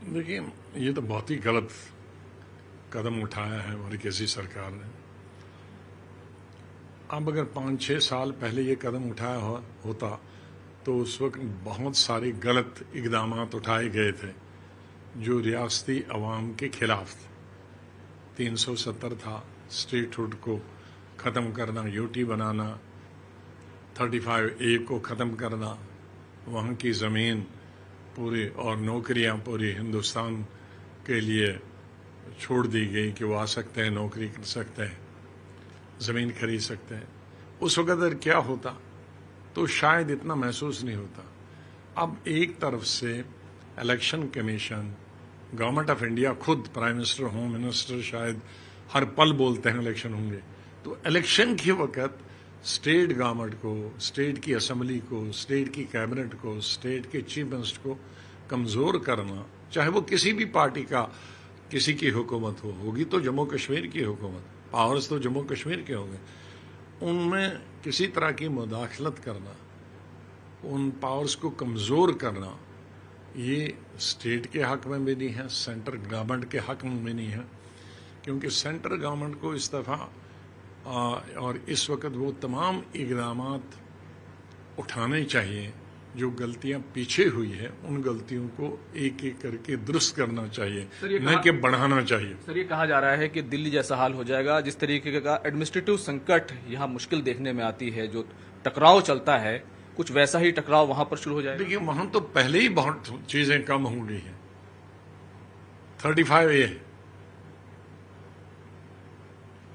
देखिए, ये तो बहुत ही गलत कदम उठाया है मरकजी सरकार ने। अब अगर 5-6 साल पहले ये कदम उठाया होता तो उस वक्त बहुत सारे गलत इकदाम उठाए गए थे जो रियासती अवाम के खिलाफ थे। 370 था, स्टेटहुड को ख़त्म करना, यूटी बनाना, 35A को ख़त्म करना, वहाँ की ज़मीन पूरी और नौकरियाँ पूरी हिंदुस्तान के लिए छोड़ दी गई कि वो आ सकते हैं, नौकरी कर सकते हैं, ज़मीन खरीद सकते हैं। उस वक्त अगर क्या होता तो शायद इतना महसूस नहीं होता। अब एक तरफ से election commission, government of India खुद, प्राइम मिनिस्टर, होम मिनिस्टर शायद हर पल बोलते हैं इलेक्शन होंगे, तो इलेक्शन के वक्त स्टेट गवर्नमेंट को, स्टेट की असम्बली को, स्टेट की कैबिनेट को, स्टेट के चीफ मिनिस्टर को कमज़ोर करना, चाहे वो किसी भी पार्टी का किसी की हुकूमत होगी तो जम्मू कश्मीर की हुकूमत, पावर्स तो जम्मू कश्मीर के होंगे, उनमें किसी तरह की मुदाखलत करना, उन पावर्स को कमज़ोर करना, ये स्टेट के हक़ में भी नहीं है, सेंट्रल गवर्नमेंट के हक़ में भी नहीं है। क्योंकि सेंट्रल गवर्नमेंट को इस दफ़ा और इस वक्त वो तमाम इक़दाम उठाने चाहिए जो गलतियां पीछे हुई है, उन गलतियों को एक एक करके दुरुस्त करना चाहिए, न कि बढ़ाना चाहिए। सर, ये कहा जा रहा है कि दिल्ली जैसा हाल हो जाएगा। जिस तरीके का एडमिनिस्ट्रेटिव संकट यहाँ मुश्किल देखने में आती है, जो टकराव चलता है, कुछ वैसा ही टकराव वहां पर शुरू हो जाएगा। देखिए, वहां तो पहले ही बहुत चीजें कम हो गई हैं। 35A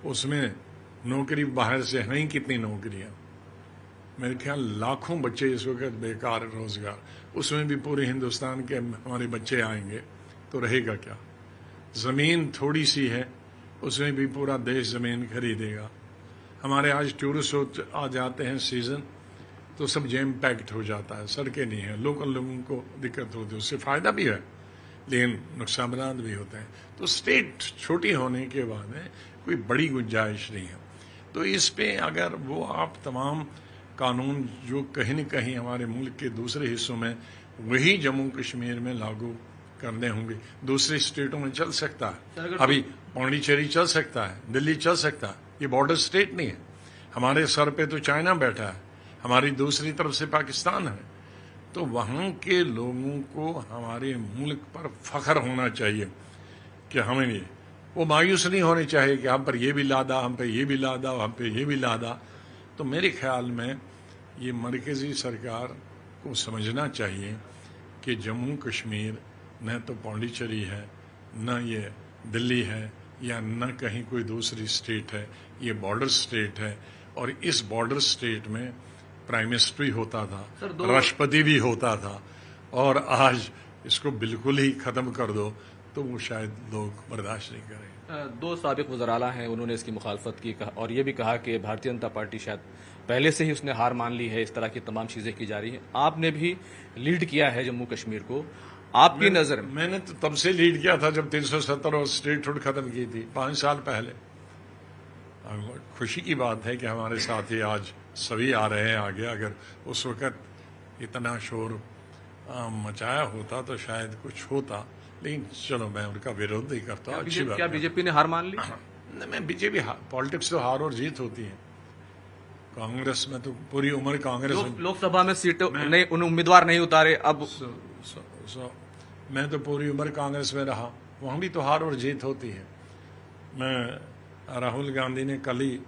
उसमें नौकरी बाहर से हैं, कितनी नौकरियां, मेरे ख्याल लाखों बच्चे इस वक्त बेकार रोजगार, उसमें भी पूरे हिंदुस्तान के हमारे बच्चे आएंगे तो रहेगा क्या। ज़मीन थोड़ी सी है, उसमें भी पूरा देश ज़मीन खरीदेगा। हमारे आज टूरिस्ट आ जाते हैं सीज़न तो सब जैम पैक्ड हो जाता है, सड़कें नहीं हैं, लोकल लोगों को दिक्कत होती है, उससे फ़ायदा भी है लेकिन नुकसान भी होते हैं। तो स्टेट छोटी होने के बाद कोई बड़ी गुंजाइश नहीं है। तो इस पे अगर वो आप तमाम कानून जो कहीं न कहीं हमारे मुल्क के दूसरे हिस्सों में वही जम्मू कश्मीर में लागू करने होंगे, दूसरे स्टेटों में चल सकता है, अभी पौंडीचेरी चल सकता है, दिल्ली चल सकता है, ये बॉर्डर स्टेट नहीं है। हमारे सर पे तो चाइना बैठा है, हमारी दूसरी तरफ से पाकिस्तान है, तो वहाँ के लोगों को हमारे मुल्क पर फख्र होना चाहिए कि हमें ये, वो मायूस नहीं होने चाहिए कि हम पर ये भी लादा, हम पे ये भी लादा, हम पे ये भी लादा। तो मेरे ख्याल में ये मरकज़ी सरकार को समझना चाहिए कि जम्मू कश्मीर न तो पौंडीचेरी है, न ये दिल्ली है, या न कहीं कोई दूसरी स्टेट है, ये बॉर्डर स्टेट है। और इस बॉर्डर स्टेट में प्राइम मिनिस्टर भी होता था, राष्ट्रपति भी होता था, और आज इसको बिल्कुल ही ख़त्म कर दो तो वो शायद लोग बर्दाश्त नहीं करें। दो साबिक वज़राला हैं, उन्होंने इसकी मुखालफत की और ये भी कहा कि भारतीय जनता पार्टी शायद पहले से ही उसने हार मान ली है, इस तरह की तमाम चीज़ें की जा रही हैं। आपने भी लीड किया है जम्मू कश्मीर को, आपकी नज़र में? मैंने तो तब से लीड किया था जब 370 और स्टेटहुड ख़त्म की थी 5 साल पहले। खुशी की बात है कि हमारे साथ ही आज सभी आ रहे हैं आगे। अगर उस वक़्त इतना शोर मचाया होता तो शायद कुछ होता, लेकिन चलो मैं उनका विरोध नहीं करता। अच्छी बात। क्या बीजेपी ने हार मान ली? मैं बीजेपी, पॉलिटिक्स तो हार और जीत होती है। कांग्रेस में तो पूरी उम्र कांग्रेस लोकसभा में सीटें नहीं, उन उम्मीदवार नहीं उतारे। अब मैं तो पूरी उम्र कांग्रेस में रहा, वहाँ भी तो हार और जीत होती है। मैं राहुल गांधी ने कल ही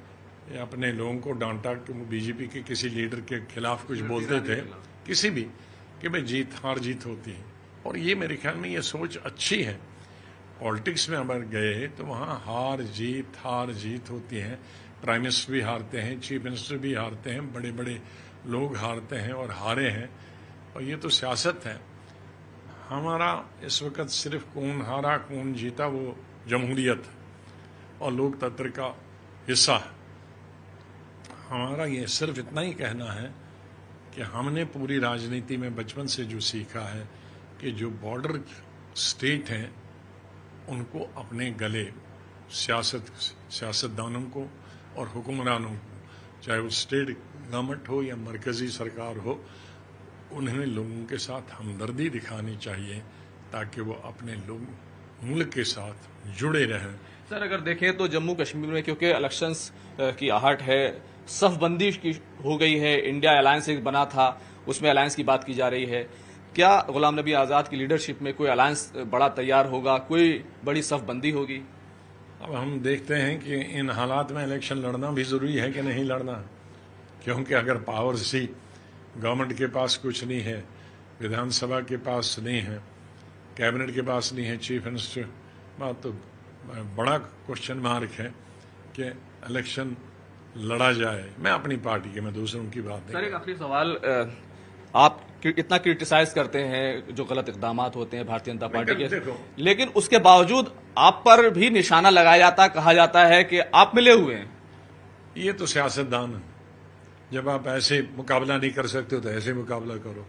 अपने लोगों को डांटा कि वो बीजेपी के किसी लीडर के खिलाफ कुछ बोलते थे, किसी भी, कि भाई जीत हार जीत होती है। और ये मेरे ख्याल में ये सोच अच्छी है। पॉलिटिक्स में अगर गए तो वहाँ हार जीत होती है। प्राइम मिनिस्टर भी हारते हैं, चीफ मिनिस्टर भी हारते हैं, बड़े बड़े लोग हारते हैं और हारे हैं, और ये तो सियासत है। हमारा इस वक्त सिर्फ कौन हारा कौन जीता वो जमहूरियत और लोकतंत्र का हिस्सा है। हमारा ये सिर्फ इतना ही कहना है कि हमने पूरी राजनीति में बचपन से जो सीखा है कि जो बॉर्डर स्टेट हैं उनको अपने गले सियासतदानों को और हुक्मरानों को, चाहे वो स्टेट गवर्नमेंट हो या मरकज़ी सरकार हो, उन्हें लोगों के साथ हमदर्दी दिखानी चाहिए ताकि वो अपने लोग मुल्क के साथ जुड़े रहें। सर अगर देखें तो जम्मू कश्मीर में क्योंकि इलेक्शंस की आहट है, सफबंदी की हो गई है, इंडिया अलायंस एक बना था, उसमें अलायंस की बात की जा रही है, क्या गुलाम नबी आज़ाद की लीडरशिप में कोई अलायंस बड़ा तैयार होगा, कोई बड़ी सफबंदी होगी? अब हम देखते हैं कि इन हालात में इलेक्शन लड़ना भी ज़रूरी है कि नहीं लड़ना, क्योंकि अगर पावर सीट गवर्नमेंट के पास कुछ नहीं है, विधानसभा के पास नहीं है, कैबिनेट के पास नहीं है, चीफ मिनिस्टर, बात तो बड़ा क्वेश्चन मार्क है कि इलेक्शन लड़ा जाए। मैं अपनी पार्टी के, मैं दूसरों की बात सर नहीं। एक आखिरी सवाल, आप इतना क्रिटिसाइज करते हैं जो गलत इकदाम होते हैं भारतीय जनता पार्टी के, देखो, लेकिन उसके बावजूद आप पर भी निशाना लगाया जाता, कहा जाता है कि आप मिले हुए हैं। ये तो सियासतदान है, जब आप ऐसे मुकाबला नहीं कर सकते हो तो ऐसे मुकाबला करो।